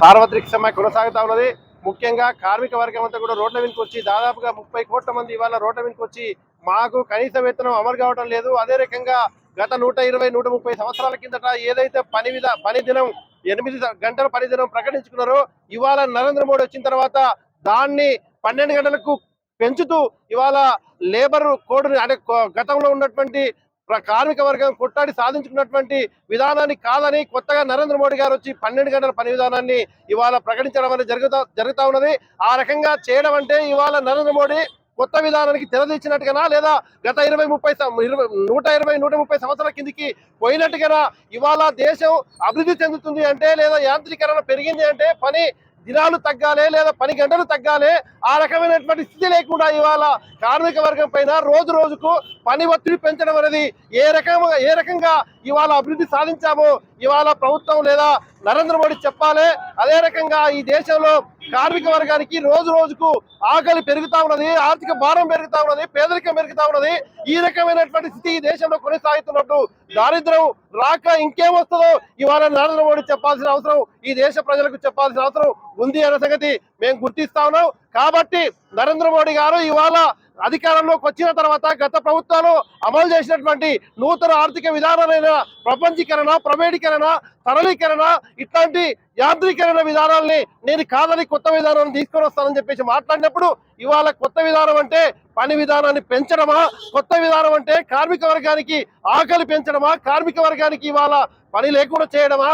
సార్వత్రిక సమ్మె కొనసాగుతా ఉన్నది. ముఖ్యంగా కార్మిక వర్గం అంతా కూడా రోడ్ల మీదకి వచ్చి దాదాపుగా 30 కోట్ల మంది ఇవాళ రోడ్ల మీదకి వచ్చి మాకు కనీస వేతనం అమలు కావడం లేదు. అదే రకంగా గత 120, 130 సంవత్సరాల కిందట ఏదైతే పని దినం 8 గంటల పని దినం ప్రకటించుకున్నారో ఇవాళ నరేంద్ర మోడీ వచ్చిన తర్వాత దాన్ని 12 గంటలకు పెంచుతూ ఇవాళ లేబర్ కోడ్ అంటే గతంలో ఉన్నటువంటి కార్మిక వర్గం కొట్టాడి సాధించుకున్నటువంటి విధానాన్ని కాదని కొత్తగా నరేంద్ర మోడీ గారు వచ్చి 12 గంటల పని విధానాన్ని ఇవాళ ప్రకటించడం అనేది జరుగుతా ఉన్నది. ఆ రకంగా చేయడం అంటే ఇవాళ నరేంద్ర మోడీ కొత్త విధానానికి తెరదీచ్చినట్టుగా లేదా గత 120, 130 సంవత్సరాల కిందికి పోయినట్టుగా ఇవాళ దేశం అభివృద్ధి చెందుతుంది అంటే లేదా యాంత్రీకరణ పెరిగింది అంటే పని దినాలు తగ్గాలి లేదా పని గంటలు తగ్గాలి. ఆ రకమైనటువంటి స్థితి లేకుండా ఇవాళ కార్మిక వర్గం పైన రోజు రోజుకు పని ఒత్తిడి పెంచడం అనేది ఏ రకంగా ఇవాళ అభివృద్ధి సాధించామో ఇవాళ ప్రభుత్వం లేదా నరేంద్ర మోడీ చెప్పాలి. అదే రకంగా ఈ దేశంలో కార్మిక వర్గానికి రోజు రోజుకు ఆకలి పెరుగుతా ఉన్నది, ఆర్థిక భారం పెరుగుతా ఉన్నది, పేదరికం పెరుగుతా ఉన్నది. ఈ రకమైనటువంటి స్థితి ఈ దేశంలో కొనసాగుతున్నట్టు దారిద్ర్యం రాక ఇంకేమొస్తుందో ఇవాళ నరేంద్ర మోడీ చెప్పాల్సిన అవసరం, ఈ దేశ ప్రజలకు చెప్పాల్సిన అవసరం ఉంది అనే సంగతి మేము గుర్తిస్తా ఉన్నాం. కాబట్టి నరేంద్ర మోడీ గారు ఇవాళ అధికారంలోకి వచ్చిన తర్వాత గత ప్రభుత్వాలు అమలు చేసినటువంటి నూతన ఆర్థిక విధానాలైన ప్రపంచీకరణ, ప్రైవేటీకరణ, సరళీకరణ ఇట్లాంటి యాంత్రీకరణ విధానాల్ని నేను కాదని కొత్త విధానాన్ని తీసుకొని వస్తానని చెప్పేసి మాట్లాడినప్పుడు ఇవాళ కొత్త విధానం అంటే పని విధానాన్ని పెంచడమా, కొత్త విధానం అంటే కార్మిక వర్గానికి ఆకలి పెంచడమా, కార్మిక వర్గానికి ఇవాళ పని లేకుండా చేయడమా,